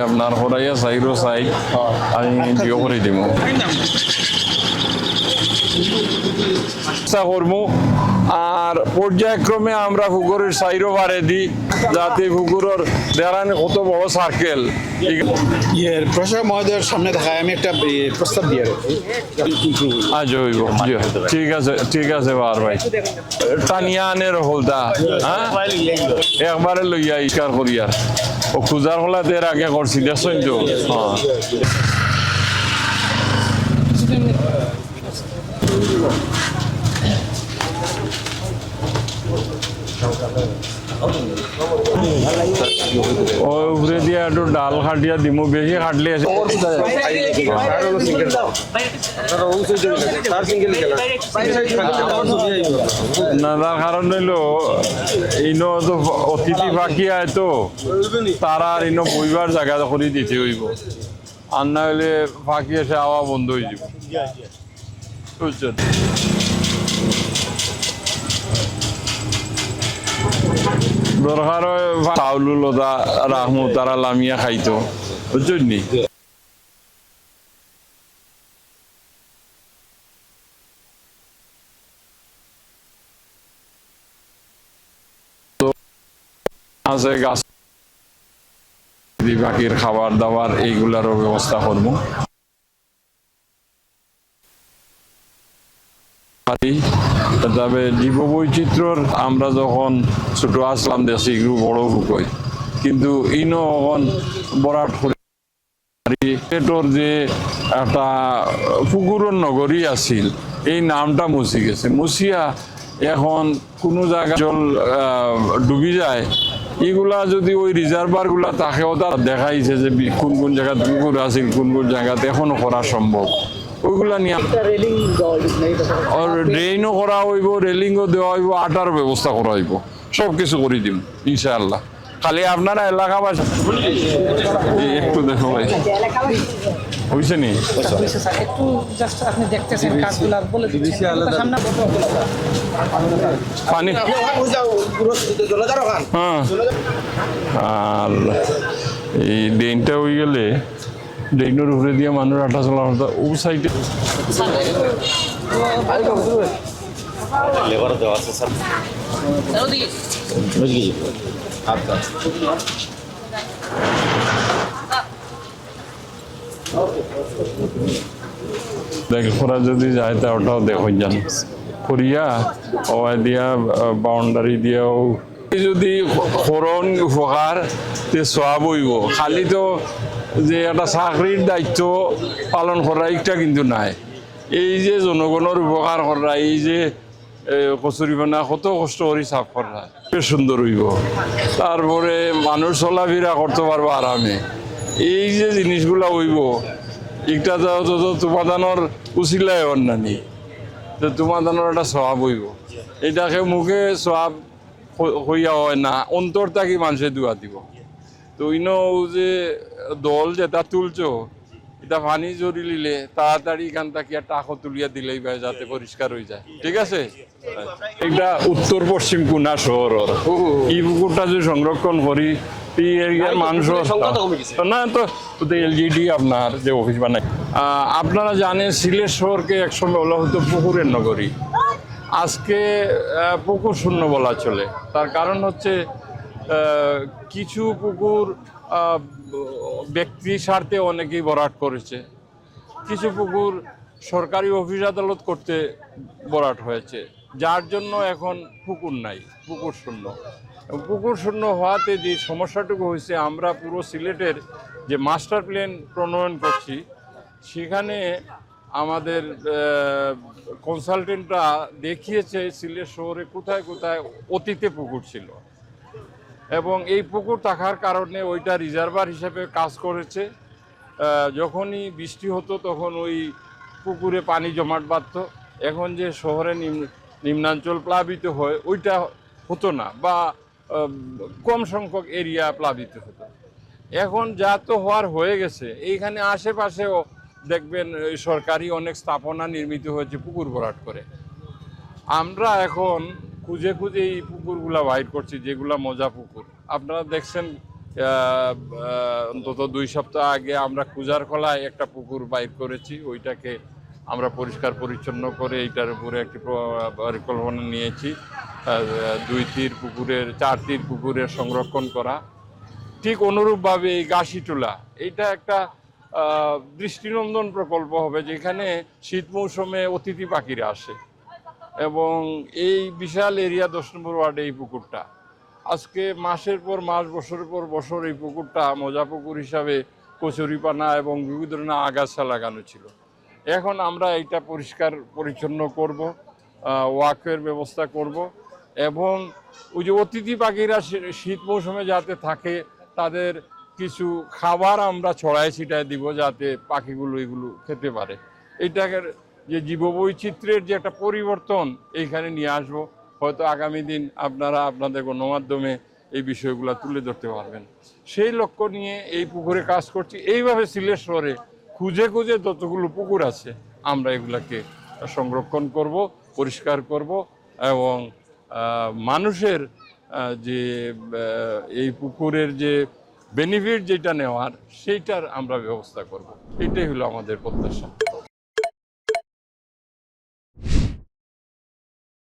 আপনার হরাইয়া চাইরো চাই আমি বিয়ে করে দিব চেষ্টা করবো আর পর্যায়ক্রমে আমরা পুকুরের সাইরও বাড়ে দিই যাতে পুকুরের দেখান কত বড় সার্কেল প্রশাসক মহোদয়ের সামনে দেখায় আমি একটা প্রস্তাব দিয়ে আজ হইব ঠিক আছে বার ভাই টানিয়া আনের হলদা হ্যাঁ একবারে লইয়া ইস্কার করিয়া ও খুঁজার হলাতে এর আগে করছি দেখছেন তো হ্যাঁ উপরে দিয়ে একটু ডাল খাটিয়া দিমু বেশি খাটলে আছে না তার কারণ হইলো ইনো তো অতিথি বাকি আয় তো তারা আর ইনো বইবার জায়গা করে দিতে হইব আর না হইলে ফাঁকি এসে আওয়া বন্ধ হয়ে যাব বুঝছেন দরকার চাউল লদা রাখমু তারা লামিয়া খাইতো বুঝছেন নি আছে গাছ বাকির খাবার দাবার এইগুলারও ব্যবস্থা করবো তবে জীববৈচিত্র্যর আমরা যখন ছোট আসলাম দেশে এগুলো বড় হুকই কিন্তু ইনো এখন বরাট পেটর যে একটা পুকুরের নগরী আছিল এই নামটা মুছি গেছে মুছিয়া এখন কোনো জায়গায় জল ডুবি যায় এগুলা যদি ওই রিজার্ভার গুলা তাকেও তারা দেখাইছে যে কোন কোন জায়গায় পুকুর আছিল কোন কোন জায়গাতে এখনো করা সম্ভব ওইগুলা নিয়ে ড্রেইনও করা হইব রেলিংও দেওয়া হইব আটার ব্যবস্থা করা হইব সব কিছু করে দিম ইনশাআল্লাহ খালি আপনারা এলাকাবাসী একটু দেখো ভাই হয়েছে নি পানি হ্যাঁ আর এই ড্রেনটা হয়ে গেলে ড্রেনের উপরে দিয়ে মানুষ আটা চলা ও সাইডে দেখরা যদি যায় তা ওটাও দেখুন যান করিয়া ওয়াই দিয়া বাউন্ডারি দিয়াও যদি করণ উপকার তে সওয়াব হইব খালি তো যে একটা চাকরির দায়িত্ব পালন করা একটা কিন্তু নাই এই যে জনগণের উপকার করা এই যে কচুরিপানা কত কষ্ট করে সাফ করা বেশ সুন্দর হইব তারপরে মানুষ চলাফেরা করতে পারবো আরামে এই যে জিনিসগুলা হইব একটা তো তোমাদানোর উচিলাই অন্যানি তো তোমাদানোর একটা স্বভাব হইব এটাকে মুখে স্বভাব হইয়া হয় না অন্তর থাকি মানুষে দুয়া দিব তো ইনো যে দল যেটা তুলছো এটা পানি জড়ি লিলে তাড়াতাড়ি এখান থেকে টাকা তুলিয়া দিলেই ভাই যাতে পরিষ্কার হয়ে যায় ঠিক আছে এটা উত্তর পশ্চিম কোনা শহরের এই পুকুরটা যদি সংরক্ষণ করি এই এরিয়ার মানুষ না তো এলজিডি আপনার যে অফিস বানায় আপনারা জানেন সিলেট শহরকে একসময় বলা হতো পুকুরের নগরী আজকে পুকুর শূন্য বলা চলে তার কারণ হচ্ছে কিছু পুকুর ব্যক্তি স্বার্থে অনেকেই ভরাট করেছে কিছু পুকুর সরকারি অফিস আদালত করতে ভরাট হয়েছে যার জন্য এখন পুকুর নাই পুকুর শূন্য হওয়াতে যে সমস্যাটুকু হয়েছে আমরা পুরো সিলেটের যে মাস্টার প্ল্যান প্রণয়ন করছি সেখানে আমাদের কনসালটেন্টরা দেখিয়েছে সিলেট শহরে কোথায় কোথায় অতীতে পুকুর ছিল এবং এই পুকুর থাকার কারণে ওইটা রিজার্ভার হিসেবে কাজ করেছে যখনই বৃষ্টি হতো তখন ওই পুকুরে পানি জমাট বাঁধত এখন যে শহরে নিম্নাঞ্চল প্লাবিত হয় ওইটা হতো না বা কম সংখ্যক এরিয়া প্লাবিত হতো এখন যা তো হওয়ার হয়ে গেছে এইখানে আশেপাশেও দেখবেন সরকারি অনেক স্থাপনা নির্মিত হয়েছে পুকুর ভরাট করে। আমরা এখন খুঁজে খুঁজে এই পুকুরগুলা বাইর করছি, যেগুলা মজা পুকুর। আপনারা দেখছেন অন্তত 2 সপ্তাহ আগে আমরা কুজার খোলায় একটা পুকুর বাইর করেছি। ওইটাকে আমরা পরিষ্কার পরিচ্ছন্ন করে এইটার উপরে একটি পরিকল্পনা নিয়েছি 2 তীর পুকুরের 4 তীর পুকুরের সংরক্ষণ করা। ঠিক অনুরূপভাবে এই গাছিটোলা, এইটা একটা দৃষ্টিনন্দন প্রকল্প হবে, যেখানে শীত মৌসুমে অতিথি পাখিরা আসে। এবং এই বিশাল এরিয়া 10 নম্বর ওয়ার্ডে এই পুকুরটা আজকে মাসের পর মাস, বছরের পর বছর এই পুকুরটা মজা পুকুর হিসাবে কচুরিপানা এবং বিভিন্ন ধরনের আগাছা লাগানো ছিল। এখন আমরা এটা পরিষ্কার পরিচ্ছন্ন করব, ওয়াকের ব্যবস্থা করব, এবং ওই যে অতিথি পাখিরা শীত মৌসুমে যাতে থাকে, তাদের কিছু খাবার আমরা ছড়ায় ছিটায় দিব, যাতে পাখিগুলো এগুলো খেতে পারে। এইটাকে যে জীববৈচিত্র্যের যে একটা পরিবর্তন এইখানে নিয়ে আসবো, হয়তো আগামী দিন আপনারা আপনাদের গণমাধ্যমে এই বিষয়গুলো তুলে ধরতে পারবেন। সেই লক্ষ্য নিয়ে এই পুকুরে কাজ করছি। এইভাবে সিলেট শহরে খুঁজে খুঁজে যতগুলো পুকুর আছে আমরা এগুলাকে সংরক্ষণ করব, পরিষ্কার করব, এবং মানুষের যে এই পুকুরের যে বেনিফিট যেটা নেওয়ার, সেইটার আমরা ব্যবস্থা করব। এটাই হলো আমাদের প্রত্যাশা।